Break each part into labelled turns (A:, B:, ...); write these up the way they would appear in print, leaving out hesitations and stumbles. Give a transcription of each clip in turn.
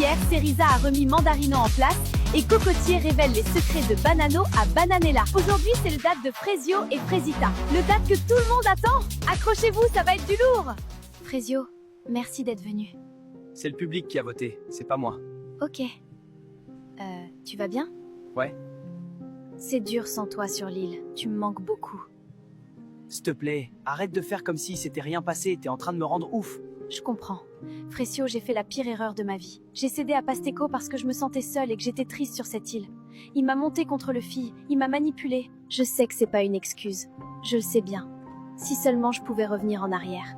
A: Hier, Cerisa a remis Mandarino en place et Cocotier révèle les secrets de Banano à Bananella. Aujourd'hui, c'est le date de Frezio et Fresita. Le date que tout le monde attend. Accrochez-vous, ça va être du lourd. Frezio, merci d'être venu.
B: C'est le public qui a voté, c'est pas moi.
A: Ok. Tu vas bien?
B: Ouais.
A: C'est dur sans toi sur l'île. Tu me manques beaucoup.
B: S'il te plaît, arrête de faire comme si c'était rien passé, t'es en train de me rendre ouf.
A: Je comprends. Fresio, j'ai fait la pire erreur de ma vie. J'ai cédé à Pasteco parce que je me sentais seule et que j'étais triste sur cette île. Il m'a monté contre le fille, il m'a manipulée. Je sais que c'est pas une excuse. Je le sais bien. Si seulement je pouvais revenir en arrière.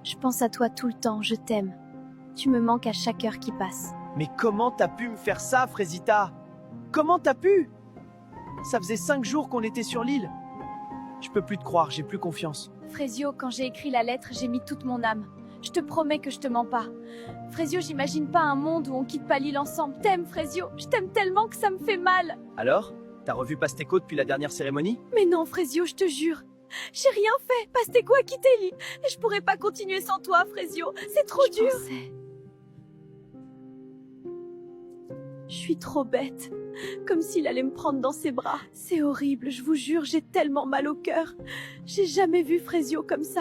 A: Je pense à toi tout le temps, je t'aime. Tu me manques à chaque heure qui passe.
B: Mais comment t'as pu me faire ça, Fresita? Comment t'as pu? Ça faisait 5 jours qu'on était sur l'île. Je peux plus te croire, j'ai plus confiance.
A: Fresio, quand j'ai écrit la lettre, j'ai mis toute mon âme. Je te promets que je te mens pas. Fresio, j'imagine pas un monde où on quitte pas l'île ensemble. T'aimes, Fresio. Je t'aime tellement que ça me fait mal.
B: Alors? T'as revu Pasteco depuis la dernière cérémonie?
A: Mais non, Fresio, je te jure. J'ai rien fait. Pasteco a quitté l'île. Et je pourrais pas continuer sans toi, Fresio. C'est trop dur. Je suis trop bête. Comme s'il allait me prendre dans ses bras. C'est horrible, je vous jure, j'ai tellement mal au cœur. J'ai jamais vu Fresio comme ça.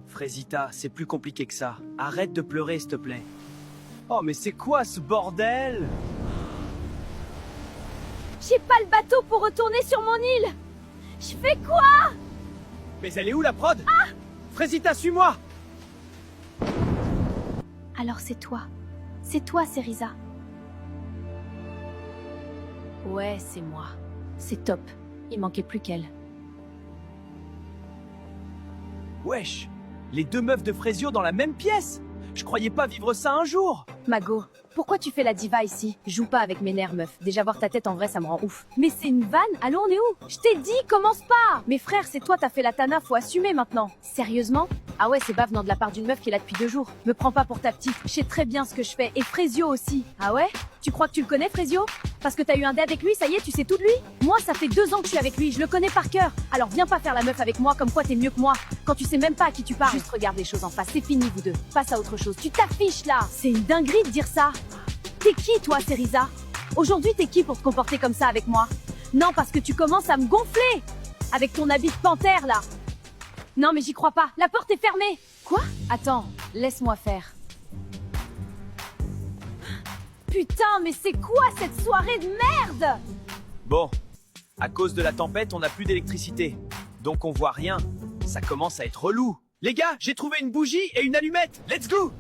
B: Fresita, c'est plus compliqué que ça. Arrête de pleurer, s'il te plaît. Oh, mais c'est quoi ce bordel?
A: J'ai pas le bateau pour retourner sur mon île. Je fais quoi?
B: Mais elle est où la prod? Ah! Fresita, suis-moi!
A: Alors c'est toi. C'est toi, Cerisa. Ouais, c'est moi. C'est top. Il manquait plus qu'elle.
B: Wesh! Les deux meufs de Fresio dans la même pièce! Je croyais pas vivre ça un jour!
A: Mago, pourquoi tu fais la diva ici? Joue pas avec mes nerfs, meuf. Déjà voir ta tête en vrai, ça me rend ouf. Mais c'est une vanne? Allô, on est où? Je t'ai dit, commence pas! Mes frères, c'est toi, t'as fait la tana, faut assumer maintenant. Sérieusement? Ah ouais, c'est pas venant de la part d'une meuf qui est là depuis 2 jours. Me prends pas pour ta petite, je sais très bien ce que je fais. Et Fresio aussi. Ah ouais? Tu crois que tu le connais, Fresio? Parce que t'as eu un dé avec lui, ça y est, tu sais tout de lui? Moi, ça fait 2 ans que je suis avec lui, je le connais par cœur. Alors viens pas faire la meuf avec moi comme quoi t'es mieux que moi. Quand tu sais même pas à qui tu parles. Juste regarde les choses en face, c'est fini vous deux. Passe à autre chose, tu t'affiches là. C'est une dinguerie de dire ça. T'es qui toi, Cerisa? Aujourd'hui, t'es qui pour te comporter comme ça avec moi? Non, parce que tu commences à me gonfler. Avec ton habit de panthère là. Non mais j'y crois pas, la porte est fermée. Quoi? Attends, laisse-moi faire. Putain, mais c'est quoi cette soirée de merde?
B: Bon, à cause de la tempête, on n'a plus d'électricité. Donc on voit rien. Ça commence à être relou. Les gars, j'ai trouvé une bougie et une allumette. Let's go!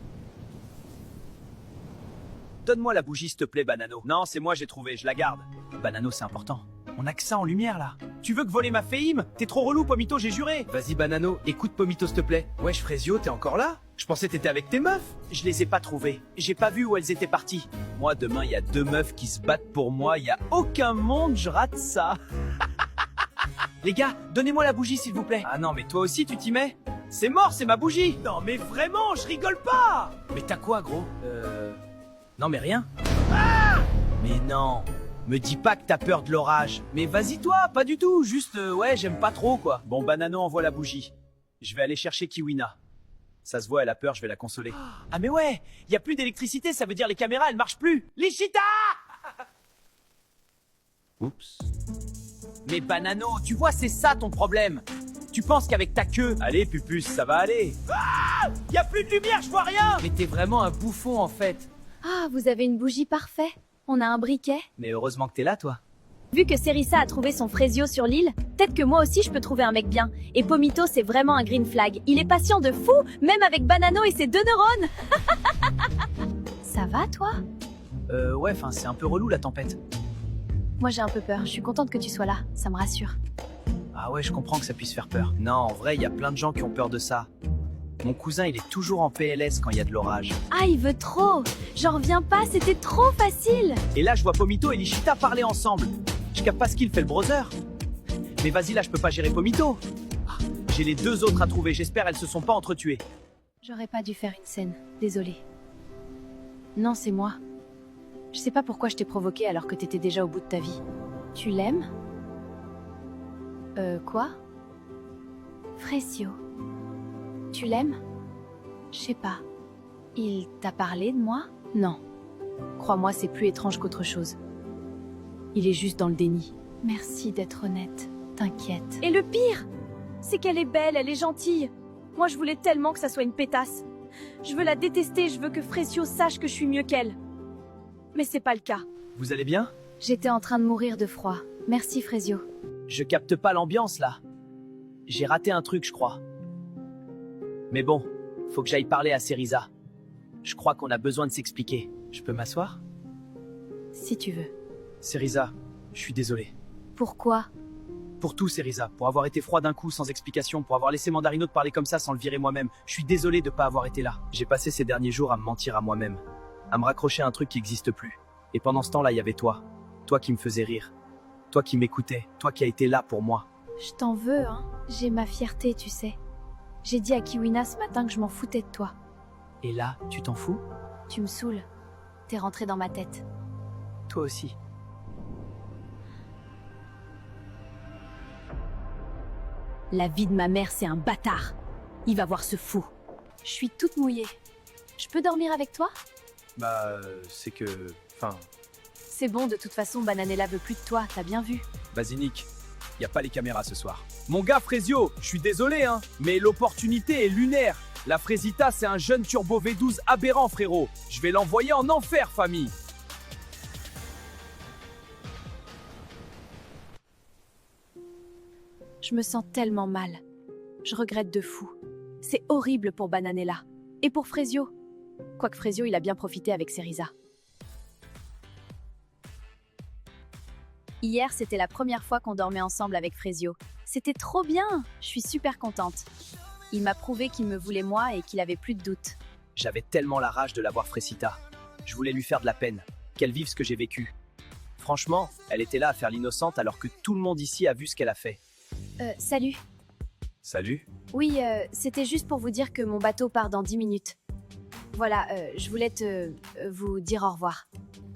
B: Donne-moi la bougie, s'il te plaît, Banano. Non, c'est moi, j'ai trouvé, je la garde. Banano, c'est important. On a que ça en lumière, là. Tu veux que voler ma féime? T'es trop relou, Pomito, j'ai juré. Vas-y, Banano, écoute Pomito, s'il te plaît. Wesh, Fresio, t'es encore là? Je pensais t'étais avec tes meufs. Je les ai pas trouvées. J'ai pas vu où elles étaient parties. Moi, demain, il y a 2 meufs qui se battent pour moi. Il y a aucun monde, je rate ça. Les gars, donnez-moi la bougie, s'il vous plaît. Ah non, mais toi aussi, tu t'y mets? C'est mort, c'est ma bougie. Non, mais vraiment, je rigole pas. Mais t'as quoi, gros? Non, mais rien. Ah! Mais non. Me dis pas que t'as peur de l'orage. Mais vas-y toi, pas du tout. Juste, ouais, j'aime pas trop, quoi. Bon, Banano envoie la bougie. Je vais aller chercher Kiwina. Ça se voit, elle a peur, je vais la consoler. Ah mais ouais, y a plus d'électricité, ça veut dire les caméras, elles marchent plus. Lichita! Oups. Mais Banano, tu vois, c'est ça ton problème. Tu penses qu'avec ta queue... Allez, Pupus, ça va aller. Ah! Y a plus de lumière, je vois rien. Mais t'es vraiment un bouffon, en fait.
A: Ah, vous avez une bougie parfaite. On a un briquet.
B: Mais heureusement que t'es là, toi.
A: Vu que Cerisa a trouvé son Fresio sur l'île, peut-être que moi aussi je peux trouver un mec bien. Et Pomito, c'est vraiment un green flag. Il est patient de fou, même avec Banano et ses 2 neurones. Ça va, toi?
B: Ouais, enfin, c'est un peu relou, la tempête.
A: Moi j'ai un peu peur, je suis contente que tu sois là, ça me rassure.
B: Ah ouais, je comprends que ça puisse faire peur. Non, en vrai, il y a plein de gens qui ont peur de ça. Mon cousin, il est toujours en PLS quand il y a de l'orage.
A: Ah, il veut trop. J'en reviens pas, c'était trop facile.
B: Et là, je vois Pomito et Lichita parler ensemble. Je capte pas ce qu'il fait, le brother. Mais vas-y, là, je peux pas gérer Pomito. Ah, j'ai les 2 autres à trouver, j'espère elles se sont pas entretuées.
A: J'aurais pas dû faire une scène, désolée. Non, c'est moi. Je sais pas pourquoi je t'ai provoqué alors que t'étais déjà au bout de ta vie. Tu l'aimes? Quoi? Fresio. Tu l'aimes? Je sais pas. Il t'a parlé de moi? Non. Crois-moi, c'est plus étrange qu'autre chose. Il est juste dans le déni. Merci d'être honnête. T'inquiète. Et le pire, c'est qu'elle est belle, elle est gentille. Moi, je voulais tellement que ça soit une pétasse. Je veux la détester, je veux que Frécio sache que je suis mieux qu'elle. Mais c'est pas le cas.
B: Vous allez bien?
A: J'étais en train de mourir de froid. Merci, Frécio.
B: Je capte pas l'ambiance, là. J'ai raté un truc, je crois. Mais bon, faut que j'aille parler à Cerisa. Je crois qu'on a besoin de s'expliquer. Je peux m'asseoir?
A: Si tu veux.
B: Cerisa, je suis désolé.
A: Pourquoi?
B: Pour tout, Cerisa. Pour avoir été froid d'un coup, sans explication. Pour avoir laissé Mandarino te parler comme ça sans le virer moi-même. Je suis désolé de pas avoir été là. J'ai passé ces derniers jours à me mentir à moi-même. À me raccrocher à un truc qui n'existe plus. Et pendant ce temps-là, il y avait toi. Toi qui me faisais rire. Toi qui m'écoutais. Toi qui as été là pour moi.
A: Je t'en veux, hein. J'ai ma fierté, tu sais. J'ai dit à Kiwina ce matin que je m'en foutais de toi.
B: Et là, tu t'en fous?
A: Tu me saoules. T'es rentré dans ma tête.
B: Toi aussi.
A: La vie de ma mère, c'est un bâtard. Il va voir ce fou. Je suis toute mouillée. Je peux dormir avec toi?
B: Bah, c'est que... Enfin...
A: C'est bon, de toute façon, Bananella veut plus de toi, t'as bien vu.
B: Vas-y, Nick. Y a pas les caméras ce soir. Mon gars Frésio, je suis désolé, hein, mais l'opportunité est lunaire. La Frésita, c'est un jeune turbo V12 aberrant, frérot. Je vais l'envoyer en enfer, famille.
A: Je me sens tellement mal. Je regrette de fou. C'est horrible pour Bananella. Et pour Frézio. Quoique Frézio, il a bien profité avec Cerisa. Hier, c'était la première fois qu'on dormait ensemble avec Frézio. C'était trop bien. Je suis super contente. Il m'a prouvé qu'il me voulait moi et qu'il avait plus de doute.
B: J'avais tellement la rage de la voir Frésita. Je voulais lui faire de la peine. Qu'elle vive ce que j'ai vécu. Franchement, elle était là à faire l'innocente alors que tout le monde ici a vu ce qu'elle a fait.
A: Salut.
B: Salut.
A: Oui, c'était juste pour vous dire que mon bateau part dans 10 minutes. Voilà, je voulais vous dire au revoir.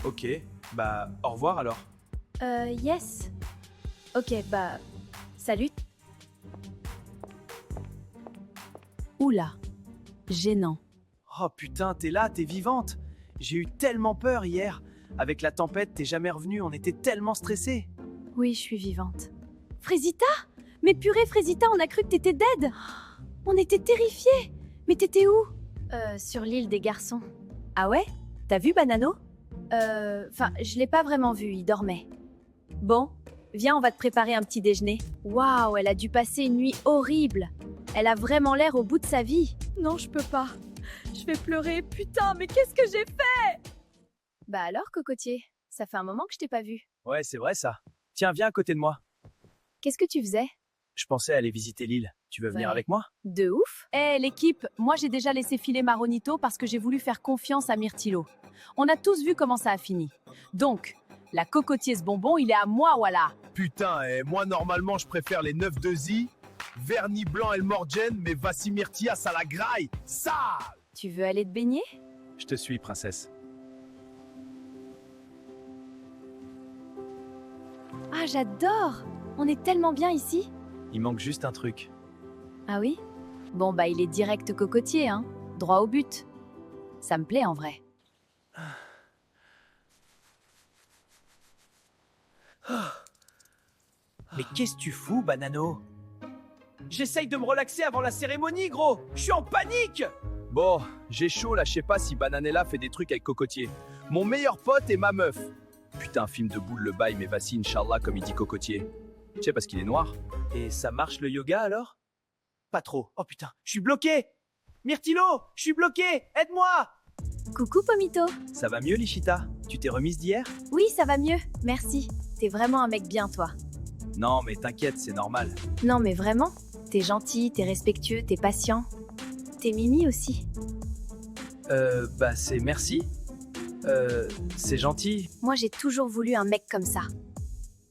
B: Ok, bah au revoir alors.
A: Yes. Ok, bah, salut. Oula, gênant.
B: Oh putain, t'es là, t'es vivante. J'ai eu tellement peur hier. Avec la tempête, t'es jamais revenue, on était tellement stressés.
A: Oui, je suis vivante. Frésita? Mais purée, Frésita, on a cru que t'étais dead. On était terrifiés. Mais t'étais où? Sur l'île des garçons. Ah ouais? T'as vu Banano? Enfin, je l'ai pas vraiment vu, il dormait. Bon, viens, on va te préparer un petit déjeuner. Waouh, elle a dû passer une nuit horrible. Elle a vraiment l'air au bout de sa vie. Non, je peux pas. Je vais pleurer, putain, mais qu'est-ce que j'ai fait? Bah alors, cocotier, ça fait un moment que je t'ai pas vu.
B: Ouais, c'est vrai ça. Tiens, viens à côté de moi.
A: Qu'est-ce que tu faisais?
B: Je pensais aller visiter l'île. Tu veux venir
A: Ouais.
B: avec moi?
A: De ouf. Eh l'équipe, moi j'ai déjà laissé filer Maronito parce que j'ai voulu faire confiance à Myrtilo. On a tous vu comment ça a fini. Donc, la cocotier ce bonbon, il est à moi, voilà.
C: Putain, et moi normalement je préfère les 9 de Zi, vernis blanc El Morgen, mais Vassimirtia ça la graille, ça.
A: Tu veux aller te baigner?
B: Je te suis, princesse.
A: Ah, j'adore. On est tellement bien ici.
B: Il manque juste un truc.
A: Ah oui? Bon bah il est direct cocotier, hein. Droit au but. Ça me plaît en vrai.
B: Mais qu'est-ce que tu fous, Banano? J'essaye de me relaxer avant la cérémonie, gros. Je suis en panique. Bon, j'ai chaud là, je sais pas si Bananella fait des trucs avec Cocotier. Mon meilleur pote et ma meuf. Putain, film de boule le bail, mais vas-y, Inch'Allah, comme il dit Cocotier. Tu sais, parce qu'il est noir. Et ça marche le yoga alors? Pas trop. Oh putain, je suis bloqué. Myrtilo, je suis bloqué. Aide-moi.
A: Coucou Pomito.
B: Ça va mieux, Lichita? Tu t'es remise d'hier?
A: Oui, ça va mieux. Merci. T'es vraiment un mec bien, toi.
B: Non, mais t'inquiète, c'est normal.
A: Non mais vraiment. T'es gentil, t'es respectueux, t'es patient. T'es mimi aussi.
B: Bah c'est merci. C'est gentil.
A: Moi j'ai toujours voulu un mec comme ça.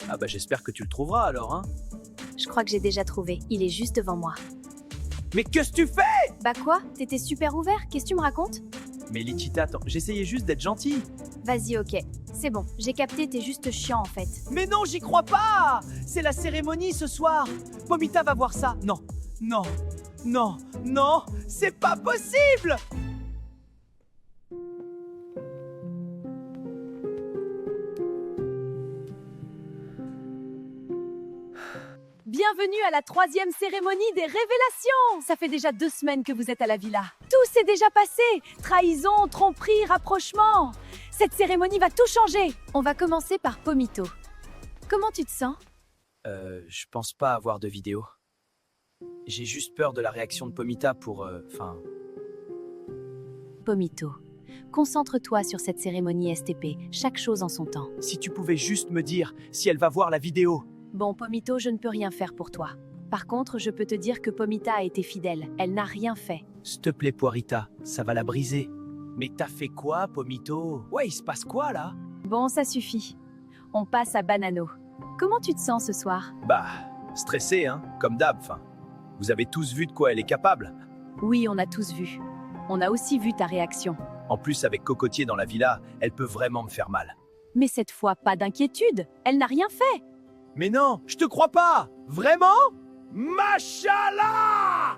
B: Ah bah j'espère que tu le trouveras alors, hein.
A: Je crois que j'ai déjà trouvé. Il est juste devant moi.
B: Mais qu'est-ce que tu fais?
A: Bah quoi? T'étais super ouvert, qu'est-ce que tu me racontes?
B: Mais Lichita, attends, j'essayais juste d'être gentil.
A: Vas-y, ok. C'est bon, j'ai capté, t'es juste chiant en fait.
B: Mais non, j'y crois pas. C'est la cérémonie ce soir. Pomita va voir ça. Non, non, non, non, c'est pas possible.
A: Bienvenue à la 3e cérémonie des révélations. Ça fait déjà 2 semaines que vous êtes à la villa. Tout s'est déjà passé. Trahison, tromperie, rapprochement. Cette cérémonie va tout changer. On va commencer par Pomito. Comment tu te sens?
B: Je pense pas avoir de vidéo. J'ai juste peur de la réaction de Pomita pour...
A: Pomito, concentre-toi sur cette cérémonie STP, chaque chose en son temps.
B: Si tu pouvais juste me dire si elle va voir la vidéo.
A: Bon, Pomito, je ne peux rien faire pour toi. Par contre, je peux te dire que Pomita a été fidèle. Elle n'a rien fait.
B: S'il te plaît, Poirita, ça va la briser. Mais t'as fait quoi, Pomito? Ouais, il se passe quoi, là?
A: Bon, ça suffit. On passe à Banano. Comment tu te sens ce soir?
B: Bah, stressé, hein, comme d'hab, Vous avez tous vu de quoi elle est capable.
A: Oui, on a tous vu. On a aussi vu ta réaction.
B: En plus, avec Cocotier dans la villa, elle peut vraiment me faire mal.
A: Mais cette fois, pas d'inquiétude. Elle n'a rien fait.
B: Mais non, je te crois pas! Vraiment? Machallah!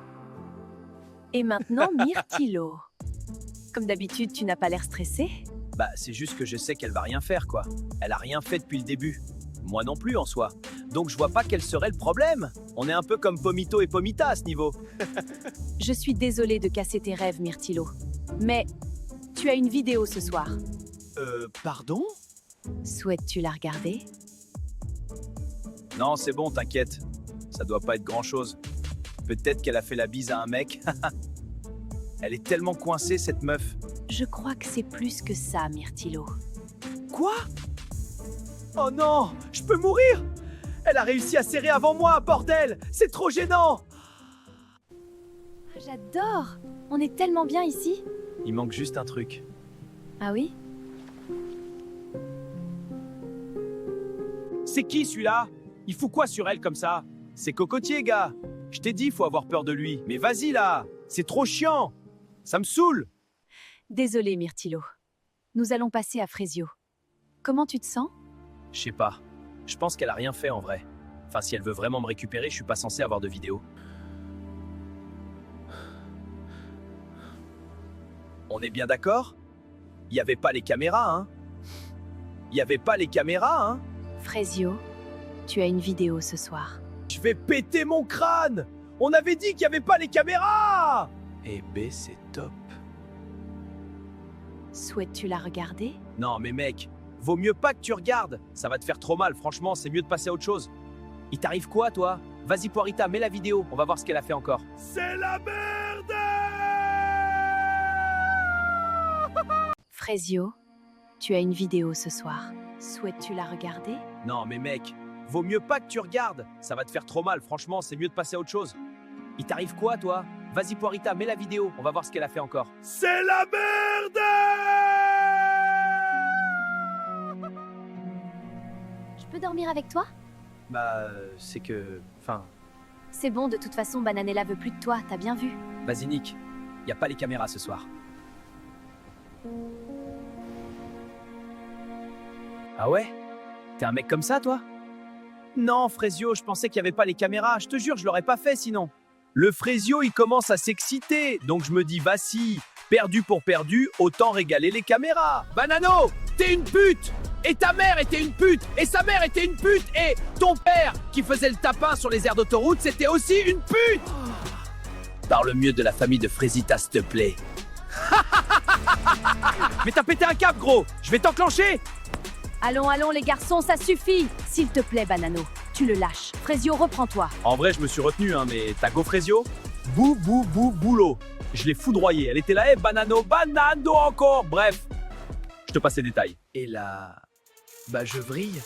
A: Et maintenant, Myrtilo. Comme d'habitude, tu n'as pas l'air stressé?
B: Bah, c'est juste que je sais qu'elle va rien faire, quoi. Elle a rien fait depuis le début. Moi non plus, en soi. Donc je vois pas quel serait le problème. On est un peu comme Pomito et Pomita à ce niveau.
A: Je suis désolée de casser tes rêves, Myrtilo. Mais tu as une vidéo ce soir.
B: Pardon?
A: Souhaites-tu la regarder?
B: Non, c'est bon, t'inquiète. Ça doit pas être grand-chose. Peut-être qu'elle a fait la bise à un mec. Elle est tellement coincée, cette meuf.
A: Je crois que c'est plus que ça, Myrtilo.
B: Quoi? Oh non, je peux mourir! Elle a réussi à serrer avant moi, bordel! C'est trop gênant!
A: J'adore! On est tellement bien ici.
B: Il manque juste un truc.
A: Ah oui?
B: C'est qui celui-là? Il fout quoi sur elle comme ça? C'est Cocotier, gars! Je t'ai dit, faut avoir peur de lui. Mais vas-y là! C'est trop chiant! Ça me saoule!
A: Désolée, Myrtilo. Nous allons passer à Frésio. Comment tu te sens?
B: Je sais pas. Je pense qu'elle a rien fait en vrai. Enfin, si elle veut vraiment me récupérer, je suis pas censé avoir de vidéo. On est bien d'accord? Il y avait pas les caméras, hein? Il y avait pas les caméras, hein?
A: Frésio, tu as une vidéo ce soir.
B: Je vais péter mon crâne! On avait dit qu'il y avait pas les caméras! Eh ben, c'est top.
A: Souhaites-tu la regarder?
B: Non, mais mec, vaut mieux pas que tu regardes. Ça va te faire trop mal, franchement, c'est mieux de passer à autre chose. Il t'arrive quoi, toi? Vas-y, Poirita, mets la vidéo. On va voir ce qu'elle a fait encore. C'est la merde!
A: Frésio, tu as une vidéo ce soir. Souhaites-tu la regarder?
B: Non, mais mec, vaut mieux pas que tu regardes. Ça va te faire trop mal, franchement, c'est mieux de passer à autre chose. Il t'arrive quoi, toi? Vas-y, Poirita, mets la vidéo. On va voir ce qu'elle a fait encore. C'est la merde!
A: Je peux dormir avec toi?
B: Bah, c'est que... Enfin...
A: C'est bon, de toute façon, Bananella veut plus de toi, t'as bien vu.
B: Vas-y, Nick. Y a pas les caméras ce soir. Ah ouais? T'es un mec comme ça, toi? Non, Frésio, je pensais qu'il y avait pas les caméras. Je te jure, je l'aurais pas fait sinon. Le Frésio, il commence à s'exciter. Donc je me dis, bah si, perdu pour perdu, autant régaler les caméras. Banano, t'es une pute! Et ta mère était une pute! Et sa mère était une pute! Et ton père, qui faisait le tapin sur les aires d'autoroute, c'était aussi une pute! Parle mieux de la famille de Frésita, s'il te plaît. Mais t'as pété un câble, gros! Je vais t'enclencher!
A: Allons, allons, les garçons, ça suffit! S'il te plaît, Banano, tu le lâches. Frésio, reprends-toi.
B: En vrai, je me suis retenu, hein, mais t'as go Frésio? Boulot. Je l'ai foudroyé. Elle était là, hey, banano encore. Bref, je te passe les détails. Et là, bah je vrille.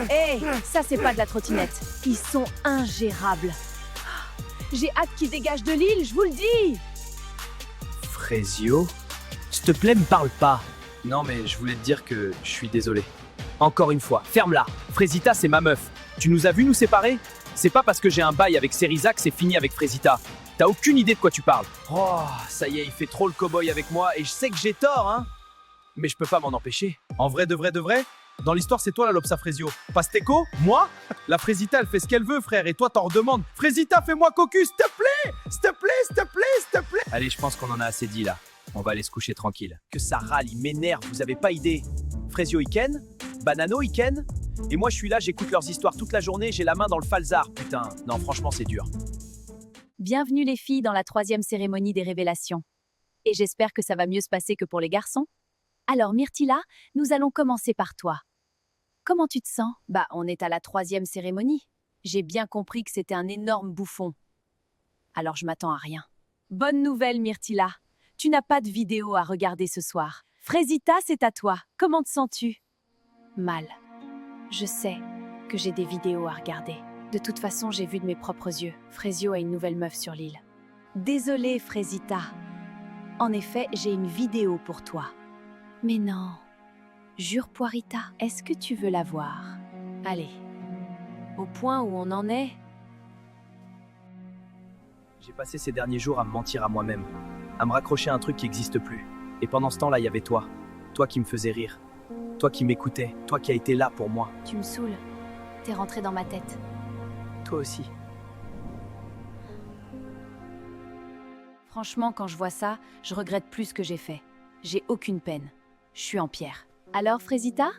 A: Hé, ça c'est pas de la trottinette. Ils sont ingérables. J'ai hâte qu'ils dégagent de l'île, je vous le dis.
B: Frésio, s'il te plaît, me parle pas. Non, mais je voulais te dire que je suis désolé. Encore une fois, ferme-la. Frésita, c'est ma meuf. Tu nous as vu nous séparer? C'est pas parce que j'ai un bail avec Ceriza que c'est fini avec Frésita. T'as aucune idée de quoi tu parles. Oh, ça y est, il fait trop le cow-boy avec moi et je sais que j'ai tort, hein. Mais je peux pas m'en empêcher. En vrai, de vrai, dans l'histoire, c'est toi la Lopsa Frésio. Pasteco? Moi? La Frésita, elle fait ce qu'elle veut, frère, et toi, t'en redemandes. Frésita, fais-moi cocu, s'il te plaît! S'il te plaît, s'il te plaît, s'il te plaît! Allez, je pense qu'on en a assez dit, là. On va aller se coucher tranquille. Que ça râle, il m'énerve, vous avez pas idée. Frésio, Iken? Banano, Iken? Et moi, je suis là, j'écoute leurs histoires toute la journée, j'ai la main dans le falzar. Putain, non, franchement, c'est dur.
A: Bienvenue les filles dans la 3e cérémonie des révélations. Et j'espère que ça va mieux se passer que pour les garçons. Alors Myrtilla, nous allons commencer par toi. Comment tu te sens? Bah, on est à la 3e cérémonie. J'ai bien compris que c'était un énorme bouffon. Alors je m'attends à rien. Bonne nouvelle Myrtilla, tu n'as pas de vidéo à regarder ce soir. Frésita, c'est à toi. Comment te sens-tu? Mal. Je sais que j'ai des vidéos à regarder. De toute façon, j'ai vu de mes propres yeux. Frésio a une nouvelle meuf sur l'île. Désolée, Frésita. En effet, j'ai une vidéo pour toi. Mais non. Jure, Poirita, est-ce que tu veux la voir? Allez. Au point où on en est.
B: J'ai passé ces derniers jours à me mentir à moi-même, à me raccrocher à un truc qui n'existe plus. Et pendant ce temps-là, il y avait toi. Toi qui me faisais rire. Toi qui m'écoutais. Toi qui as été là pour moi.
A: Tu me saoules. T'es rentré dans ma tête.
B: Toi aussi.
A: Franchement, quand je vois ça, je regrette plus ce que j'ai fait. J'ai aucune peine. Je suis en pierre. Alors, Frésita?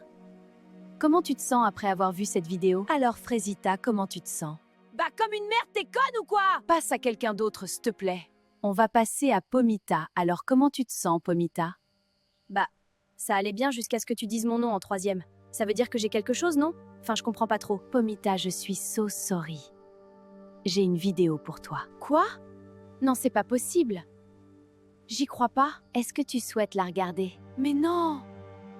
A: Comment tu te sens après avoir vu cette vidéo? Alors, Frésita, comment tu te sens? Bah, comme une merde, t'es conne ou quoi? Passe à quelqu'un d'autre, s'il te plaît. On va passer à Pomita. Alors, comment tu te sens, Pomita? Bah, ça allait bien jusqu'à ce que tu dises mon nom en 3e. Ça veut dire que j'ai quelque chose, non? Enfin, je comprends pas trop. Pomita, je suis so sorry. J'ai une vidéo pour toi. Quoi? Non, c'est pas possible. J'y crois pas. Est-ce que tu souhaites la regarder? Mais non!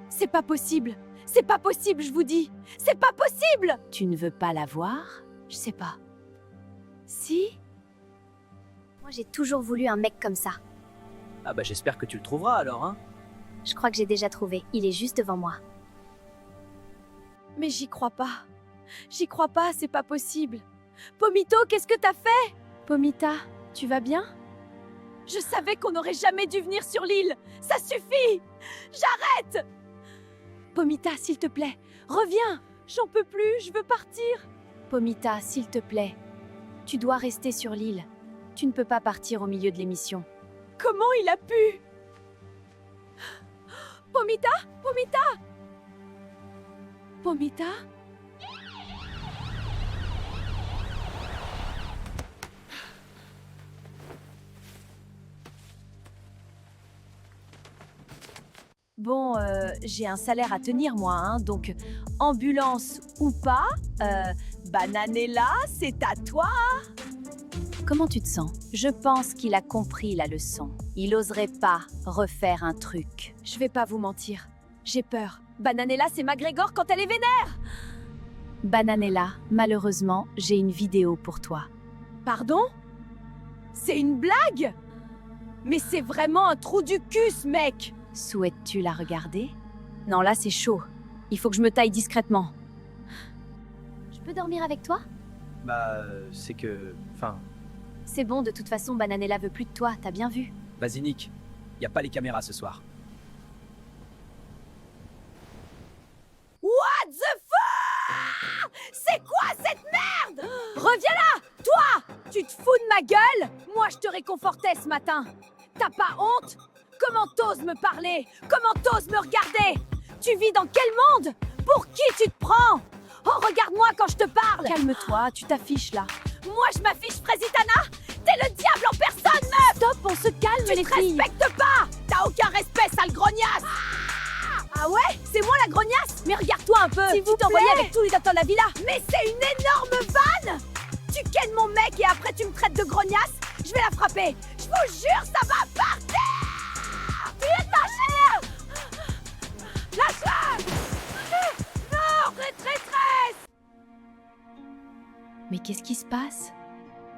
A: C'est pas possible! C'est pas possible, je vous dis! C'est pas possible! Tu ne veux pas la voir? Je sais pas. Si?
D: Moi, j'ai toujours voulu un mec comme ça.
B: Ah bah j'espère que tu le trouveras alors, hein.
D: Je crois que j'ai déjà trouvé. Il est juste devant moi.
A: Mais j'y crois pas. J'y crois pas, c'est pas possible. Pomito, qu'est-ce que t'as fait? Pomita, tu vas bien? Je savais qu'on n'aurait jamais dû venir sur l'île. Ça suffit! J'arrête! Pomita, s'il te plaît, reviens! J'en peux plus, je veux partir. Pomita, s'il te plaît, tu dois rester sur l'île. Tu ne peux pas partir au milieu de l'émission. Comment il a pu? Pomita? Pomita? Pomita? Bon, j'ai un salaire à tenir moi, hein, donc ambulance ou pas, Bananella, c'est à toi. Comment tu te sens? Je pense qu'il a compris la leçon. Il oserait pas refaire un truc. Je vais pas vous mentir, j'ai peur. Bananella, c'est McGregor quand elle est vénère. Bananella, malheureusement, j'ai une vidéo pour toi. Pardon? C'est une blague? Mais c'est vraiment un trou du cul, ce mec! Souhaites-tu la regarder? Non, là, c'est chaud. Il faut que je me taille discrètement.
D: Je peux dormir avec toi?
B: Bah, c'est que... Enfin...
D: C'est bon, de toute façon, Bananella veut plus de toi, t'as bien vu.
B: Vas-y, Nick. Y a pas les caméras ce soir.
A: What the fuck? C'est quoi cette merde? Reviens là! Toi! Tu te fous de ma gueule? Moi, je te réconfortais ce matin. T'as pas honte? Comment t'oses me parler? Comment t'oses me regarder? Tu vis dans quel monde? Pour qui tu te prends? Oh, regarde-moi quand je te parle! Calme-toi, tu t'affiches là. Moi, je m'affiche, Frésitana? T'es le diable en personne, meuf! Stop, on se calme, les filles! Tu te respectes pas! T'as aucun respect, sale grognasse! Ah ouais? C'est moi la grognasse? Mais regarde-toi un peu! Tu t'envoyais avec tous les gâteaux de la villa! Mais c'est une énorme vanne! Tu kennes mon mec et après tu me traites de grognasse? Je vais la frapper! Je vous jure, ça va partir! Vite, lâchez-la! Lâche-la! Non, traîtresse! Mais qu'est-ce qui se passe?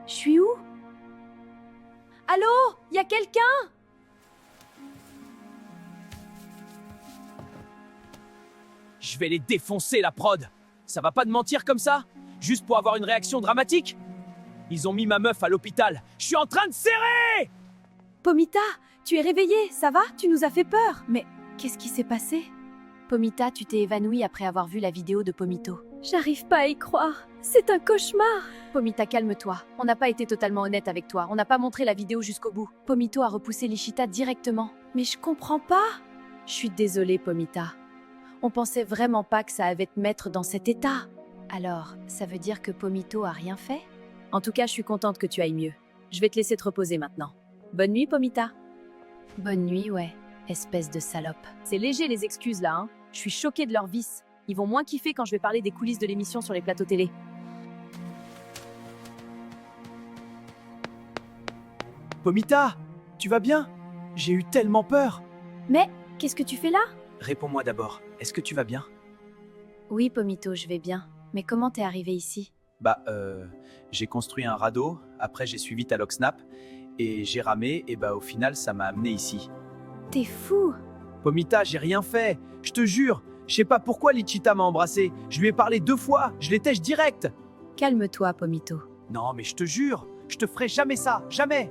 A: Je suis où? Allô? Y a quelqu'un?
B: Je vais les défoncer, la prod. Ça va pas de mentir comme ça? Juste pour avoir une réaction dramatique? Ils ont mis ma meuf à l'hôpital. Je suis en train de serrer!
A: Pomita, tu es réveillée, ça va? Tu nous as fait peur. Mais qu'est-ce qui s'est passé? Pomita, tu t'es évanouie après avoir vu la vidéo de Pomito. J'arrive pas à y croire. C'est un cauchemar. Pomita, calme-toi. On n'a pas été totalement honnête avec toi. On n'a pas montré la vidéo jusqu'au bout. Pomito a repoussé Lichita directement. Mais je comprends pas. Je suis désolée, Pomita. On pensait vraiment pas que ça allait te mettre dans cet état.
D: Alors, ça veut dire que Pomito a rien fait?
A: En tout cas, je suis contente que tu ailles mieux. Je vais te laisser te reposer maintenant. Bonne nuit, Pomita.
D: Bonne nuit, ouais. Espèce de salope.
A: C'est léger les excuses là, hein. Je suis choquée de leur vice. Ils vont moins kiffer quand je vais parler des coulisses de l'émission sur les plateaux télé.
B: Pomita, tu vas bien? J'ai eu tellement peur.
A: Mais, qu'est-ce que tu fais là?
B: Réponds-moi d'abord, est-ce que tu vas bien?
D: Oui, Pomito, je vais bien. Mais comment t'es arrivé ici?
B: J'ai construit un radeau, après j'ai suivi ta Locksnap, et j'ai ramé, et au final ça m'a amené ici.
D: T'es fou!
B: Pomita, j'ai rien fait, je te jure. Je sais pas pourquoi Lichita m'a embrassé. Je lui ai parlé 2 fois, je l'étèche direct.
D: Calme-toi, Pomito.
B: Non, mais je te jure, je te ferai jamais ça, jamais.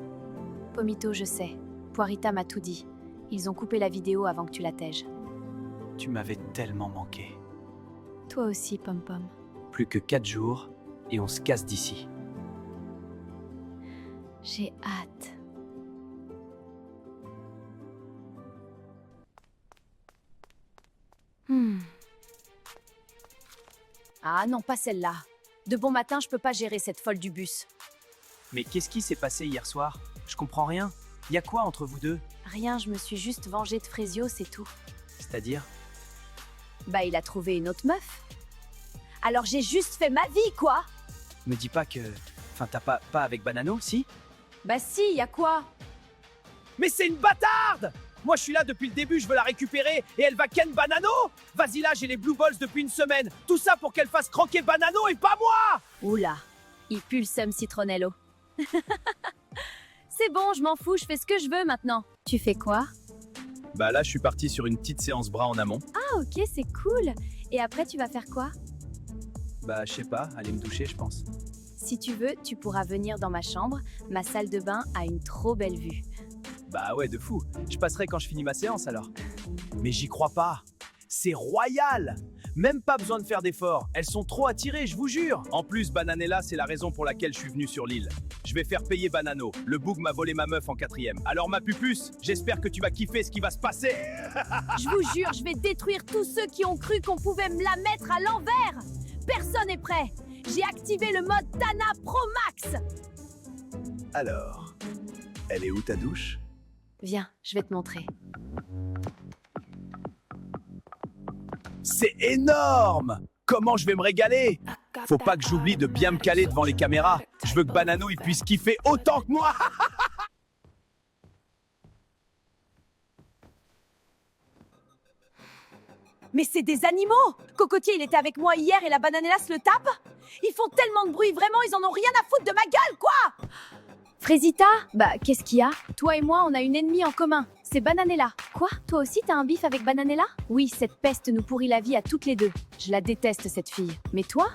D: Pomito, je sais. Poirita m'a tout dit. Ils ont coupé la vidéo avant que tu la tèges.
B: Tu m'avais tellement manqué.
D: Toi aussi, Pom-Pom.
B: Plus que 4 jours, et on se casse d'ici.
D: J'ai hâte.
A: Ah non, pas celle-là. De bon matin, je peux pas gérer cette folle du bus.
B: Mais qu'est-ce qui s'est passé hier soir? Je comprends rien. Y a quoi entre vous deux?
D: Rien, je me suis juste vengée de Frésio, c'est tout.
B: C'est-à-dire?
A: Bah, il a trouvé une autre meuf. Alors j'ai juste fait ma vie, quoi.
B: Me dis pas que... Enfin, t'as pas avec Banano, si?
A: Bah si, y a quoi?
B: Mais c'est une bâtarde! Moi, je suis là depuis le début, je veux la récupérer, et elle va ken Banano? Vas-y là, j'ai les Blue Balls depuis une semaine. Tout ça pour qu'elle fasse croquer Banano et pas moi!
A: Oula, il pue le seum citronello. C'est bon, je m'en fous, je fais ce que je veux maintenant.
D: Tu fais quoi?
C: Bah là, je suis parti sur une petite séance bras en amont.
D: Ah ok, c'est cool. Et après, tu vas faire quoi?
B: Bah, je sais pas, aller me doucher, je pense.
A: Si tu veux, tu pourras venir dans ma chambre. Ma salle de bain a une trop belle vue.
B: Bah ouais, de fou. Je passerai quand je finis ma séance alors. Mais j'y crois pas. C'est royal! Même pas besoin de faire d'efforts. Elles sont trop attirées, je vous jure.
C: En plus, Bananella, c'est la raison pour laquelle je suis venu sur l'île. Je vais faire payer Banano. Le boug m'a volé ma meuf en 4e. Alors ma pupuce, j'espère que tu vas kiffer ce qui va se passer.
A: Je vous jure, je vais détruire tous ceux qui ont cru qu'on pouvait me la mettre à l'envers. Personne n'est prêt. J'ai activé le mode Tana Pro Max.
C: Alors, elle est où ta douche?
D: Viens, je vais te montrer.
C: C'est énorme! Comment je vais me régaler? Faut pas que j'oublie de bien me caler devant les caméras. Je veux que Banano il puisse kiffer autant que moi.
A: Mais c'est des animaux! Cocotier, il était avec moi hier et la Bananella se le tape? Ils font tellement de bruit, vraiment, ils en ont rien à foutre de ma gueule, quoi!
D: Frésita? Bah, qu'est-ce qu'il y a?
A: Toi et moi, on a une ennemie en commun. C'est Bananella.
D: Quoi? Toi aussi, t'as un bif avec Bananella?
A: Oui, cette peste nous pourrit la vie à toutes les deux. Je la déteste, cette fille. Mais toi?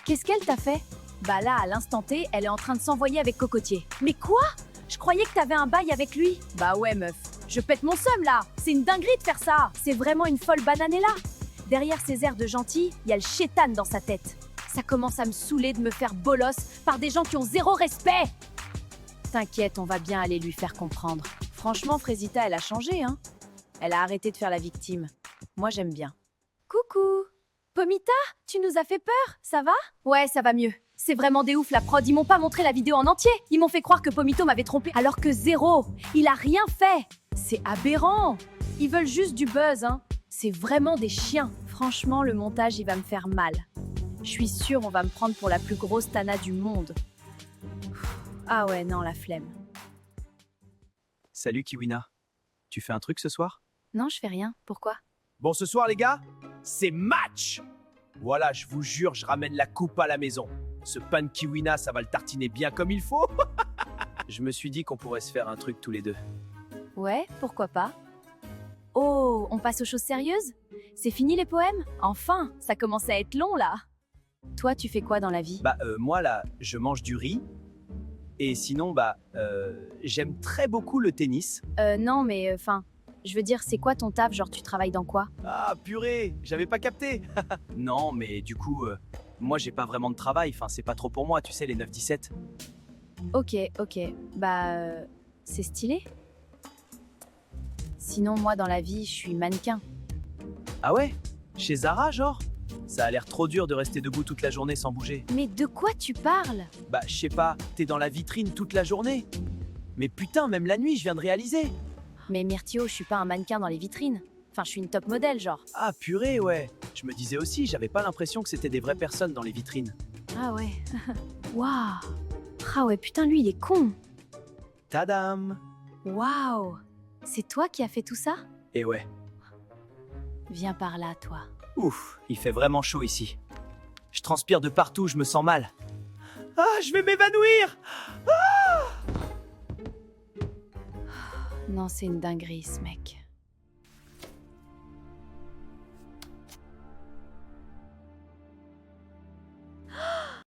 A: Qu'est-ce qu'elle t'a fait? Bah là, à l'instant T, elle est en train de s'envoyer avec Cocotier. Mais quoi? Je croyais que t'avais un bail avec lui. Bah ouais, meuf. Je pète mon seum, là. C'est une dinguerie de faire ça. C'est vraiment une folle Bananella. Derrière ses airs de gentil, il y a le chétan dans sa tête. Ça commence à me saouler de me faire bolosse par des gens qui ont zéro respect. T'inquiète, on va bien aller lui faire comprendre. Franchement, Frésita, elle a changé, hein. Elle a arrêté de faire la victime. Moi, j'aime bien. Coucou! Pomita, tu nous as fait peur, ça va? Ouais, ça va mieux. C'est vraiment des ouf, la prod, ils m'ont pas montré la vidéo en entier. Ils m'ont fait croire que Pomito m'avait trompé, alors que zéro. Il a rien fait. C'est aberrant. Ils veulent juste du buzz, hein. C'est vraiment des chiens. Franchement, le montage, il va me faire mal. Je suis sûre, on va me prendre pour la plus grosse Tana du monde. Ah ouais, non, la flemme.
B: Salut Kiwina. Tu fais un truc ce soir?
D: Non, je fais rien. Pourquoi?
C: Bon, ce soir, les gars, c'est match! Voilà, je vous jure, je ramène la coupe à la maison. Ce pan Kiwina, ça va le tartiner bien comme il faut.
B: Je me suis dit qu'on pourrait se faire un truc tous les deux.
A: Ouais, pourquoi pas? Oh, on passe aux choses sérieuses? C'est fini les poèmes? Enfin, ça commence à être long là. Toi, tu fais quoi dans la vie?
B: Moi là, je mange du riz. Et sinon, j'aime très beaucoup le tennis.
A: Non, mais enfin, je veux dire, c'est quoi ton taf? Genre, tu travailles dans quoi?
B: Ah purée, j'avais pas capté. Non, mais du coup, moi j'ai pas vraiment de travail. Enfin, c'est pas trop pour moi, tu sais, les 9-17.
A: Ok, c'est stylé. Sinon, moi, dans la vie, je suis mannequin.
B: Ah ouais? Chez Zara, genre? Ça a l'air trop dur de rester debout toute la journée sans bouger.
A: Mais de quoi tu parles?
B: Bah, je sais pas, t'es dans la vitrine toute la journée. Mais putain, même la nuit, je viens de réaliser.
A: Mais Myrtio, je suis pas un mannequin dans les vitrines. Enfin, je suis une top modèle, genre.
B: Ah, purée, ouais. Je me disais aussi, j'avais pas l'impression que c'était des vraies personnes dans les vitrines.
A: Ah ouais. Waouh. Ah ouais, putain, lui, il est con.
B: Tadam!
A: Waouh. C'est toi qui as fait tout ça?
B: Et ouais.
A: Viens par là, toi.
B: Ouf, il fait vraiment chaud ici. Je transpire de partout, je me sens mal. Ah, je vais m'évanouir!
A: Non, c'est une dinguerie, ce mec.